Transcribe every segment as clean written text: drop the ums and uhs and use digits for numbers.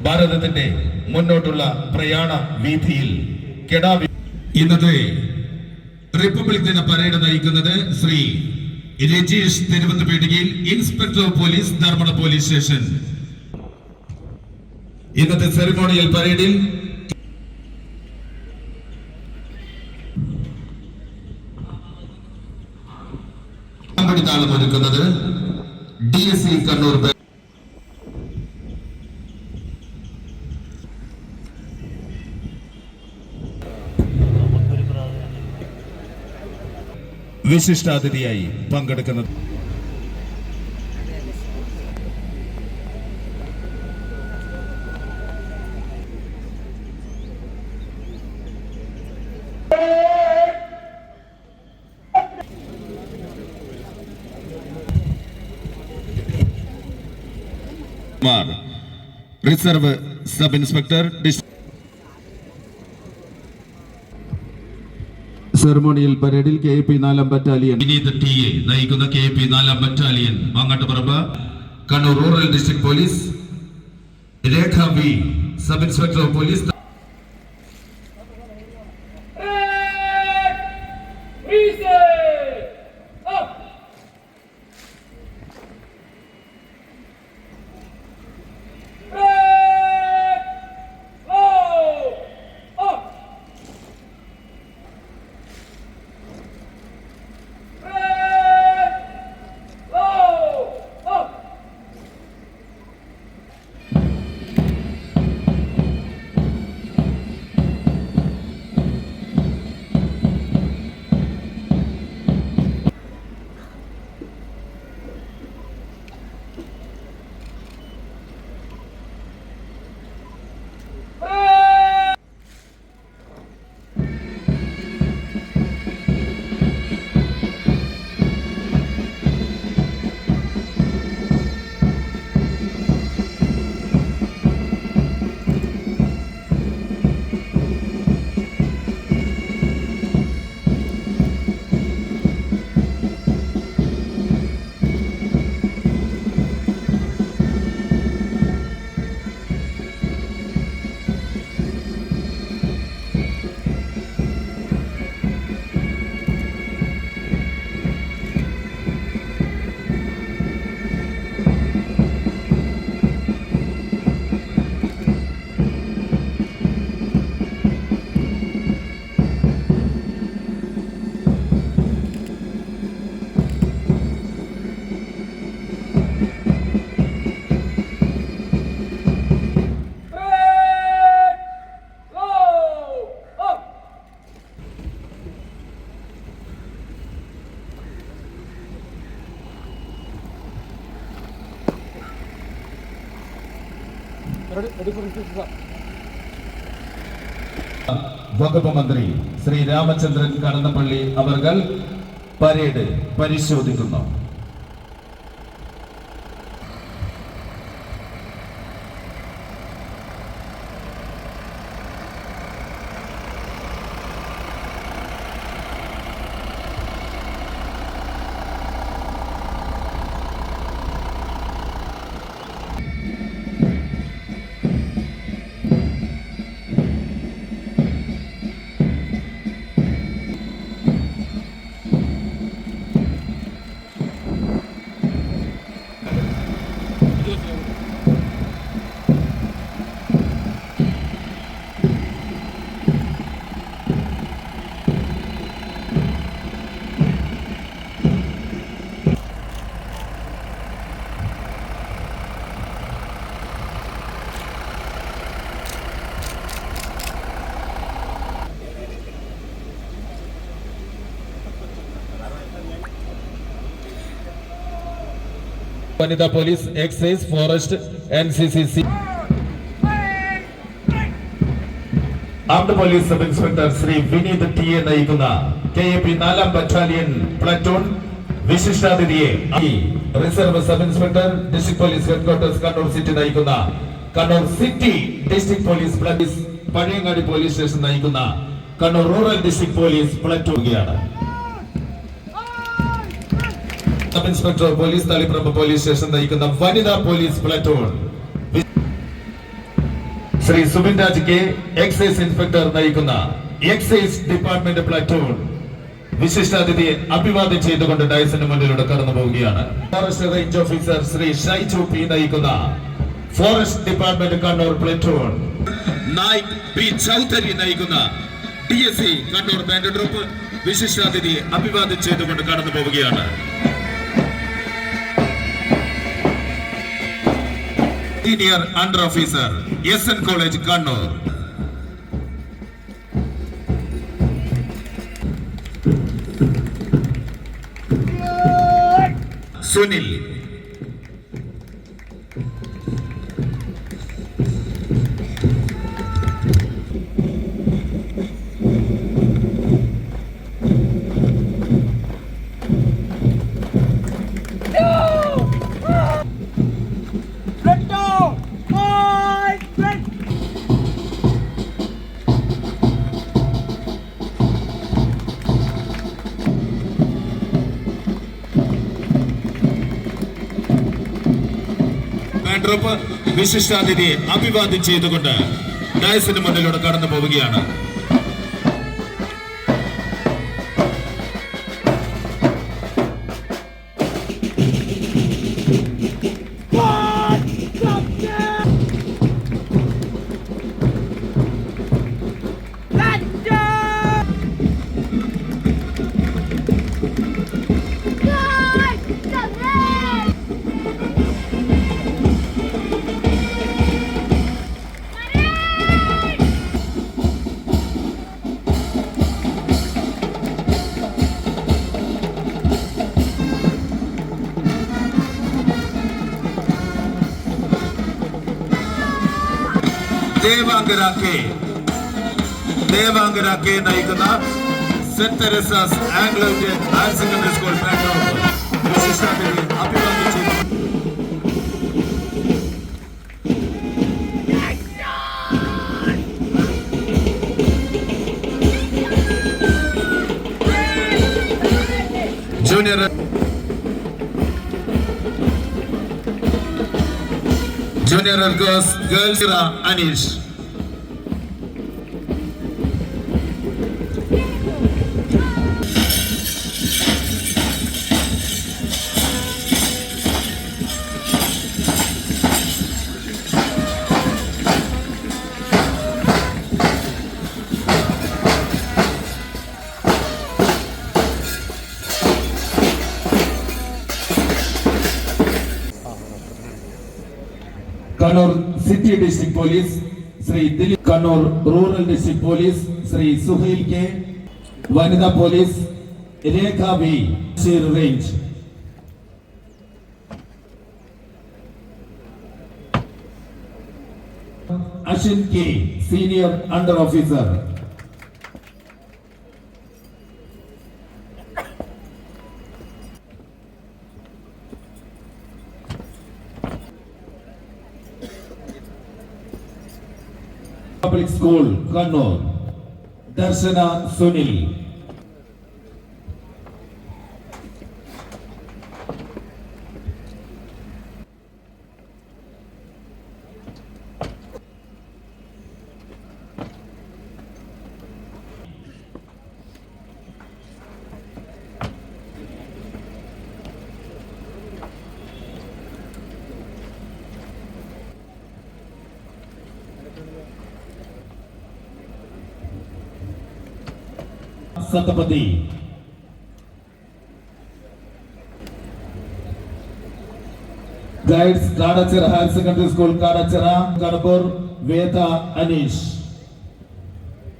ഭാരതത്തിന്റെ മുന്നോട്ടുള്ള പ്രയാണ വീഥിയിൽ ഇന്നത്തെ റിപ്പബ്ലിക് ദിന പരേഡ് നയിക്കുന്നത് ശ്രീ രജീഷ് തിരുവനന്തപുരയിൽ, inspector of police, Dharmada police station. ഇന്നത്തെ സെറിമോണിയൽ പരേഡിൽ താളം ഒരുക്കുന്നത് DSC കണ്ണൂർ. വിശിഷ്ടാതിഥിയായി പങ്കെടുക്കുന്നത് റിസർവ് സബ് ഇൻസ്പെക്ടർ. സെറമോണിയൽ പരേഡിൽ KP 4 ബറ്റാലിയൻ വിനീത് TA നയിക്കുന്ന KP 4 battalion Mangattuparamba Kannur rural district police, Rekha V sub inspector of police. വകുപ്പ് മന്ത്രി ശ്രീ രാമചന്ദ്രൻ കടന്നപ്പള്ളി അവർകൾ പരേഡ് പരിശോധിക്കുന്നു. വനിതാ police, excise, forest, NCCC, armed police sub inspector Shri Vineeth TA നയിക്കുന്ന KP 4 ബറ്റാലിയൻ പ്ലാറ്റൂൺ വിശിഷ്ടാതിഥിയെ reserve sub inspector district police headquarters Kannur city നയിക്കുന്ന Kannur city district police Pazhayangadi police station നയിക്കുന്ന Kannur rural district police platoon. Sub inspector police Taliparamba police station നയിക്കുന്ന വനിതാ police platoon Shri Subin Raj K excise inspector നയിക്കുന്ന excise department platoon വിശിഷ്ടാതിഥിയെ അഭിവാദ്യം ചെയ്തുകൊണ്ട് ഡയസിന് മുന്നിലൂടെ കടന്നു പോവുകയാണ്. Forest range officer Shri Shaiju P നയിക്കുന്ന forest department Kannur platoon Naik P Chaudhary നയിക്കുന്ന DSC കണ്ണൂർ ബാൻഡ് ട്രൂപ്പ് വിശിഷ്ടാതിഥിയെ അഭിവാദ്യം ചെയ്തുകൊണ്ട് കടന്നു പോവുകയാണ്. Senior under officer SN college Kannur Sunil. Troop വിശിഷ്ടാതിഥിയെ അഭിവാദ്യം ചെയ്തുകൊണ്ട് ഡയസിന് മുന്നിലൂടെ കടന്നു പോവുകയാണ്. ദേവാംഗര കെ നയിക്കുന്ന saint Teresa's Anglo Indian higher secondary school Bangalore വിശിഷ്ടാതിഥിയെ അഭിവാദ്യം ചെയ്തു. Junior girls Aneesh. Kannur city district police Shri Dileep, Kannur rural district police Shri Suhail K, വനിതാ police Rekha B, range Ashwin K senior under officer. Public school Kannur Darshana Sunil. Satapathy. Guides Kadachira higher secondary school Kadachira Kadappoor Veda Aneesh.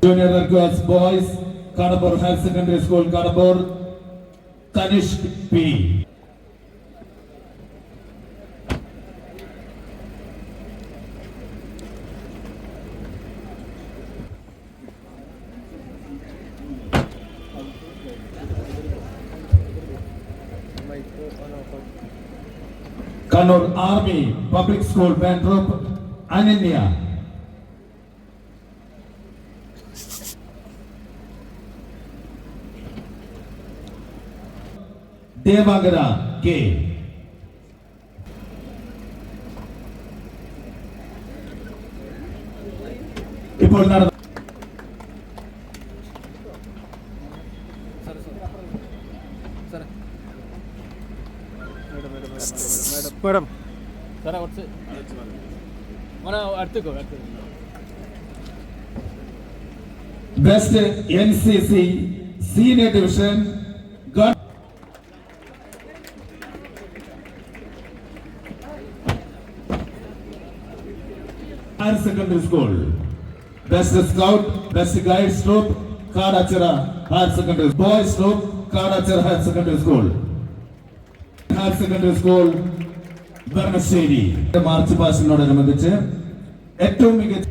Junior girls boys Kadappoor higher secondary school Kadappoor Tanishk P. Kannur Army Public School Band Group Ananya. Devagara K. ഇപ്പോൾ നടന്ന madam സാറേ കുറച്ച് അടുത്തേക്കോ best NCC senior division higher secondary school, best scout, best guide troop, Kadachara higher secondary, boys troop, Kadachara higher secondary school, higher secondary school, Varnasheri. March പാസിനോടനുബന്ധിച്ച് ഏറ്റവും മികച്ച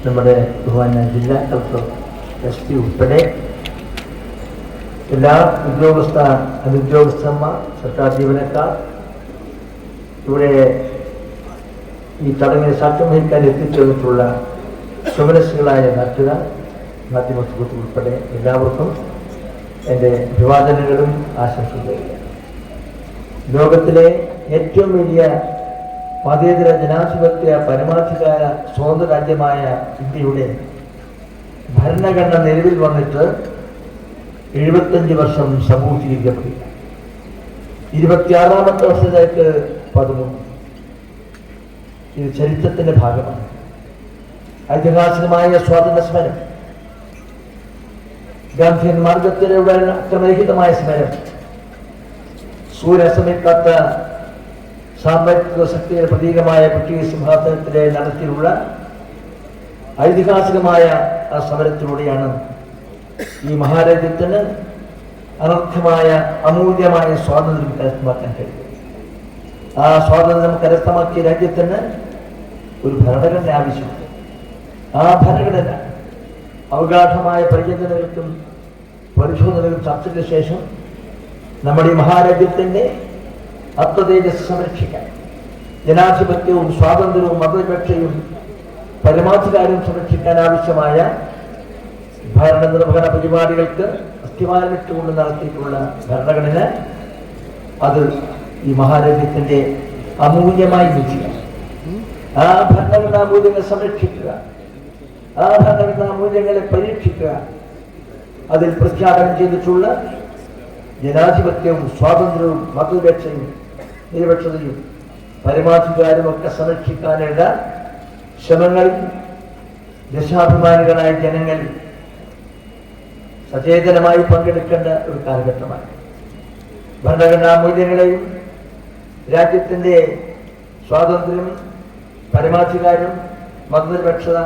നമ്മുടെ ബഹുമാന്യ ജില്ലാ കളക്ടർ SP ഉൾപ്പെടെ എല്ലാ ഉദ്യോഗസ്ഥ അനുദ്യോഗസ്ഥന്മാർ സർക്കാർ ജീവനക്കാർ ഇവിടെ ഈ ചടങ്ങിന് സാക്ഷ്യം വഹിക്കാൻ എത്തിച്ചേർന്നിട്ടുള്ള സുമനസ്സുകളായ നാട്ടുകാർ മാധ്യമ സുഹൃത്തുക്കൾ ഉൾപ്പെടെ എല്ലാവർക്കും എൻ്റെ അഭിവാദനങ്ങളും ആശംസകളും. ലോകത്തിലെ ഏറ്റവും വലിയ മതേതര ജനാധിപത്യ പരമാധികാര സ്വതന്ത്ര രാജ്യമായ ഇന്ത്യയുടെ ഭരണഘടന നിലവിൽ വന്നിട്ട് 75 വർഷം സമൂഹീകരിക്കപ്പെടുക. 26ാമത്തെ വർഷത്തേക്ക് 13. ഇത് ചരിത്രത്തിന്റെ ഭാഗമാണ്. ഐതിഹാസികമായ സ്വാതന്ത്ര്യ സമരം, ഗാന്ധിയൻ മാർഗത്തിലൂടെ അക്രമരഹിതമായ സമരം, സൂര്യസമിക്കാത്ത സാമ്പത്തിക ശക്തിയുടെ പ്രതീകമായ ബ്രിട്ടീഷ് സിംഹാസനത്തിലെ നടത്തിയുള്ള ഐതിഹാസികമായ ആ സമരത്തിലൂടെയാണ് ഈ മഹാരാജ്യത്തിന് അനർഘമായ അമൂല്യമായ സ്വാതന്ത്ര്യം കരസ്ഥമാക്കാൻ കഴിയും. ആ സ്വാതന്ത്ര്യം കരസ്ഥമാക്കിയ രാജ്യത്തിന് ഒരു ഭരണഘടന ആവശ്യമുണ്ട്. ആ ഭരണഘടന അവഗാഠമായ പരിചരണങ്ങൾക്കും പരിശോധനകൾക്കും ചർച്ചയ്ക്ക് ശേഷം നമ്മുടെ ഈ മഹാരാജ്യത്തിന്റെ ആത്മതേജസ് സംരക്ഷിക്കാൻ, ജനാധിപത്യവും സ്വാതന്ത്ര്യവും മതനിരപേക്ഷയും പരമാധികാരവും സംരക്ഷിക്കാൻ ആവശ്യമായ ഭരണനിർവഹണ പരിപാടികൾക്ക് അസ്ഥിവാരമിട്ടുകൊണ്ട് നടത്തിയിട്ടുള്ള ഭരണഘടന അത് ഈ മഹാരാജ്യത്തിന്റെ അമൂല്യമായ നിധിയാണ്. ആ ഭരണഘടനാ മൂല്യങ്ങൾ സംരക്ഷിക്കുക, ആ ഭരണഘടനാ മൂല്യങ്ങളെ പരീക്ഷിക്കുക. അതിൽ പ്രഖ്യാപനം ചെയ്തിട്ടുള്ള ജനാധിപത്യവും സ്വാതന്ത്ര്യവും മതനിരപേക്ഷയും നിരപേക്ഷതയും പരമാധികാരവും ഒക്കെ സംരക്ഷിക്കാനുള്ള ശ്രമങ്ങളിൽ ദേശാഭിമാനികളായ ജനങ്ങൾ സചേതനമായി പങ്കെടുക്കേണ്ട ഒരു കാലഘട്ടമാണ്. ഭരണഘടനാ മൂല്യങ്ങളെയും രാജ്യത്തിന്റെ സ്വാതന്ത്ര്യം, പരമാധികാരം, മതനിരപേക്ഷത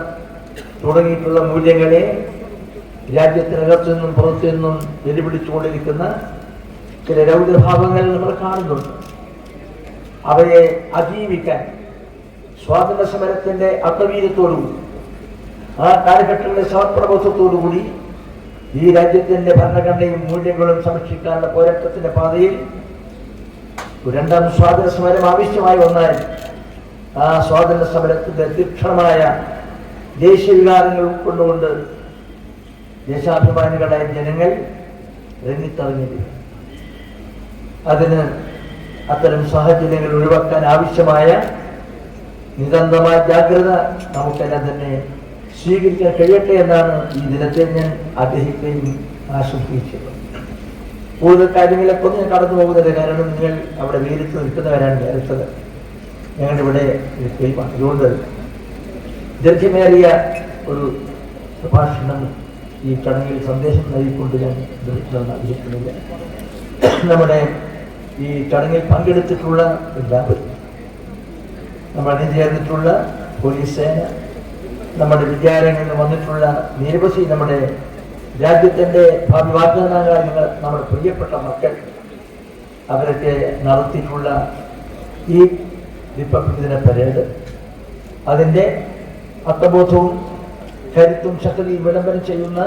തുടങ്ങിയിട്ടുള്ള മൂല്യങ്ങളെ രാജ്യത്തിനകത്തു നിന്നും പുറത്തു നിന്നും വെല്ലുവിളിച്ചുകൊണ്ടിരിക്കുന്ന ചില രൗദ്രഭാവങ്ങൾ നമ്മൾ കാണുന്നുണ്ട്. അവയെ അതിജീവിക്കാൻ സ്വാതന്ത്ര്യ സമരത്തിന്റെ അപവീര്യത്തോടുകൂടി, ആ കാലഘട്ടങ്ങളിലെ സമർപ്പണബോധത്തോടുകൂടി ഈ രാജ്യത്തിന്റെ ഭരണഘടനയും മൂല്യങ്ങളും സംരക്ഷിക്കാനുള്ള പോരാട്ടത്തിന്റെ പാതയിൽ രണ്ടാം സ്വാതന്ത്ര്യ സമരം ആവശ്യമായി വന്നാൽ ആ സ്വാതന്ത്ര്യ സമരത്തിന്റെ തീക്ഷണമായ ദേശീയ വികാരങ്ങൾ ഉൾക്കൊണ്ടുകൊണ്ട് ദേശാഭിമാനികളായ ജനങ്ങൾ രംഗത്തിറങ്ങിയിരിക്കും. അതിന് അത്തരം സാഹചര്യങ്ങൾ ഒഴിവാക്കാൻ ആവശ്യമായ നിതാന്തമായ ജാഗ്രത നമുക്കെല്ലാം തന്നെ സ്വീകരിക്കാൻ കഴിയട്ടെ എന്നാണ് ഈ ദിനത്തെ ഞാൻ ആഗ്രഹിക്കുകയും ആശംസിച്ചത്. കൂടുതൽ കാര്യങ്ങളെക്കൊന്നും ഞാൻ കടന്നു പോകുന്നത്, കാരണം നിങ്ങൾ അവിടെ വേരിട്ട് നിൽക്കുന്നവരാണ് നേരിട്ടത്. ഞങ്ങളിവിടെ അതുകൊണ്ട് ദീർഘമേറിയ ഒരു പ്രഭാഷണം ഈ ചടങ്ങിൽ സന്ദേശം നൽകിക്കൊണ്ട് ഞാൻ നിർത്തുമെന്ന് ആഗ്രഹിക്കുന്നില്ല. നമ്മുടെ ഈ ചടങ്ങിൽ പങ്കെടുത്തിട്ടുള്ള എല്ലാവരും, നമ്മൾ അണിചേർന്നിട്ടുള്ള പോലീസ് സേന, നമ്മുടെ വിദ്യാലയങ്ങളിൽ വന്നിട്ടുള്ള നിരവധി നമ്മുടെ രാജ്യത്തിൻ്റെ ഭാവി വാഗ്ദാനങ്ങൾ, നമ്മുടെ പ്രിയപ്പെട്ട മക്കൾ, അവരൊക്കെ നടത്തിയിട്ടുള്ള ഈ റിപ്പബ്ലിക് ദിന പരേഡ് അതിൻ്റെ അർത്ഥബോധവും കരുത്തും ശക്തിയും വിളംബരം ചെയ്യുന്ന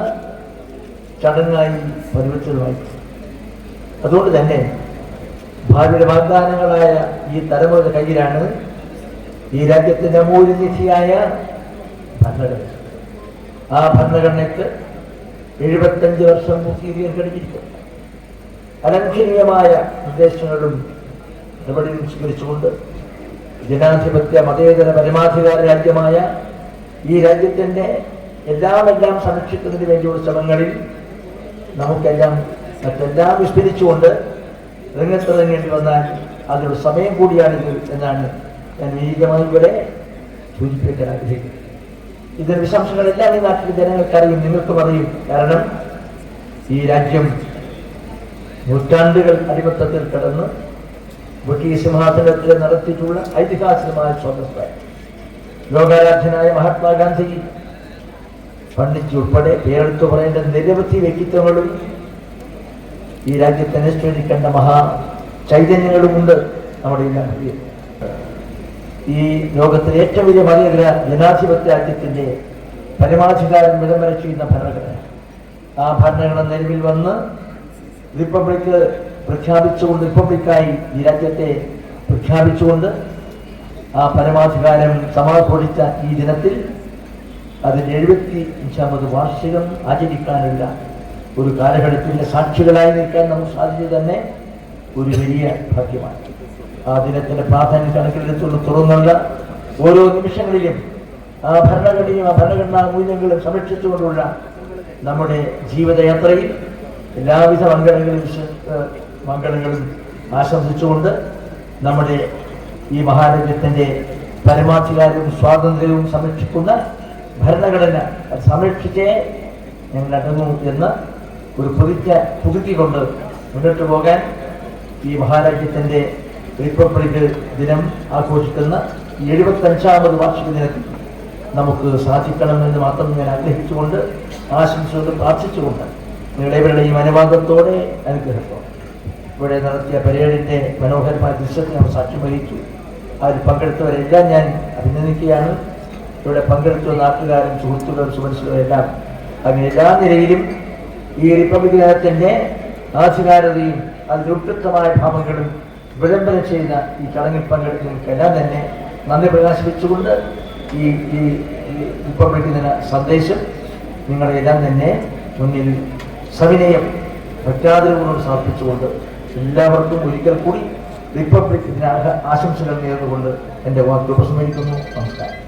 ചടങ്ങായി പരിവർത്തിതമായി. അതുകൊണ്ട് തന്നെ ഭാവിയുടെ വാഗ്ദാനങ്ങളായ ഈ തലമുറയുടെ കയ്യിലാണ് ഈ രാജ്യത്തിൻ്റെ അമൂല്യനിധിയായ ഭരണഘടന. ആ ഭരണഘടനയ്ക്ക് 75 വർഷം പൂർത്തീകരിക്കാൻ കഴിഞ്ഞിരിക്കും. അലംഘനീയമായ നിർദ്ദേശങ്ങളും നടപടിയും സ്വീകരിച്ചുകൊണ്ട് ജനാധിപത്യ മതേതര പരമാധികാര രാജ്യമായ ഈ രാജ്യത്തിൻ്റെ എല്ലാം സംരക്ഷിക്കുന്നതിന് വേണ്ടിയുള്ള ശ്രമങ്ങളിൽ നമുക്കെല്ലാം മറ്റെല്ലാം വിസ്മരിച്ചുകൊണ്ട് രംഗത്തിറങ്ങേണ്ടി വന്നാൽ അതിനുള്ള സമയം കൂടിയാണിത് എന്നാണ് ഞാൻ വിനീതമായി ഇവിടെ സൂചിപ്പിക്കാൻ ആഗ്രഹിക്കുന്നത്. ഇതിന്റെ വിശംസങ്ങളെല്ലാം ഈ നാട്ടിലെ ജനങ്ങൾക്കറിയും, നിങ്ങൾക്കും അറിയും. കാരണം ഈ രാജ്യം നൂറ്റാണ്ടുകൾ അടിമത്തത്തിൽ കിടന്ന് ബ്രിട്ടീഷ് സിംഹാസനത്തിൽ നടത്തിയിട്ടുള്ള ഐതിഹാസികമായ സ്വാതന്ത്ര്യം ലോകാരാധ്യനായ മഹാത്മാഗാന്ധി, പണ്ഡിറ്റ് ഉൾപ്പെടെ പേരെടുത്തു പറയേണ്ട നിരവധി വ്യക്തിത്വങ്ങളും ഈ രാജ്യത്തെ അനുസ്മരിക്കേണ്ട മഹാ ചൈതന്യങ്ങളുമുണ്ട് നമ്മുടെ ഈ ഈ ലോകത്തിലെ ഏറ്റവും വലിയ മതേതര ജനാധിപത്യ രാജ്യത്തിൻ്റെ പരമാധികാരം വിളംബരം ചെയ്യുന്ന ഭരണഘടന. ആ ഭരണഘടന നിലവിൽ വന്ന് റിപ്പബ്ലിക് പ്രഖ്യാപിച്ചുകൊണ്ട്, റിപ്പബ്ലിക്കായി ഈ രാജ്യത്തെ പ്രഖ്യാപിച്ചുകൊണ്ട് ആ പരമാധികാരം സമാഘോഷിച്ച ഈ ദിനത്തിൽ അതിൻ്റെ 75ാമത് വാർഷികം ആചരിക്കാനുള്ള ഒരു കാലഘട്ടത്തിൻ്റെ സാക്ഷികളായി നിൽക്കാൻ നമുക്ക് സാധിച്ചത് തന്നെ ഒരു വലിയ ഭാഗ്യമാണ്. ആ ദിനത്തിൻ്റെ പ്രാധാന്യം കണക്കിലെടുത്തുള്ള തുറന്നുള്ള ഓരോ നിമിഷങ്ങളിലും ആ ഭരണഘടനയും ആ ഭരണഘടനാ മൂല്യങ്ങളും സംരക്ഷിച്ചുകൊണ്ടുള്ള നമ്മുടെ ജീവിതയാത്രയിൽ എല്ലാവിധ മംഗളങ്ങളും ആശംസിച്ചുകൊണ്ട് നമ്മുടെ ഈ മഹാരാജ്യത്തിൻ്റെ പരമാധികാരവും സ്വാതന്ത്ര്യവും സംരക്ഷിക്കുന്ന ഭരണഘടന സംരക്ഷിച്ചേ ഞങ്ങൾ അടങ്ങൂ എന്ന ഒരു പ്രതിജ്ഞ പുതുക്കിക്കൊണ്ട് മുന്നോട്ട് പോകാൻ ഈ മഹാരാജ്യത്തിൻ്റെ റിപ്പബ്ലിക് ദിനം ആഘോഷിക്കുന്ന 75ാമത് വാർഷിക ദിനത്തിൽ നമുക്ക് സാധിക്കണമെന്ന് മാത്രം ഞാൻ ആഗ്രഹിച്ചുകൊണ്ട്, ആശംസകൾ പ്രാർത്ഥിച്ചുകൊണ്ട്, നിങ്ങളെവരുടെയും അനുവാദത്തോടെ അനുഗ്രഹത്തോടെ ഇവിടെ നടത്തിയ പരേഡിൻ്റെ മനോഹരമായ ദൃശ്യത്തിന് നമ്മൾ സാക്ഷ്യം വഹിച്ചു. അതിൽ പങ്കെടുത്തവരെല്ലാം ഞാൻ അഭിനന്ദിക്കുകയാണ്. ഇവിടെ പങ്കെടുത്ത നാട്ടുകാരും സുഹൃത്തുക്കളും സുമനസ്സുകളും എല്ലാം അങ്ങനെ എല്ലാ നിലയിലും ഈ റിപ്പബ്ലിക് ദിനത്തിൻ്റെ ആധികാരതയും അതിൻ്റെ ഉത്കൃഷ്ടമായ ഭാവങ്ങളും വിളംബരം ചെയ്യുന്ന ഈ ചടങ്ങിൽ പങ്കെടുക്കുന്നവർക്കെല്ലാം തന്നെ നന്ദി പ്രകാശിപ്പിച്ചുകൊണ്ട് ഈ റിപ്പബ്ലിക് ദിന സന്ദേശം നിങ്ങളെല്ലാം തന്നെ മുന്നിൽ സവിനയം പ്രഖ്യാപനങ്ങളോട് സമർപ്പിച്ചുകൊണ്ട് എല്ലാവർക്കും ഒരിക്കൽ കൂടി റിപ്പബ്ലിക് ദിന ആശംസകൾ നേർന്നുകൊണ്ട് എൻ്റെ വാക്കുകൾ ഉപസംഹരിക്കുന്നു. നമസ്കാരം.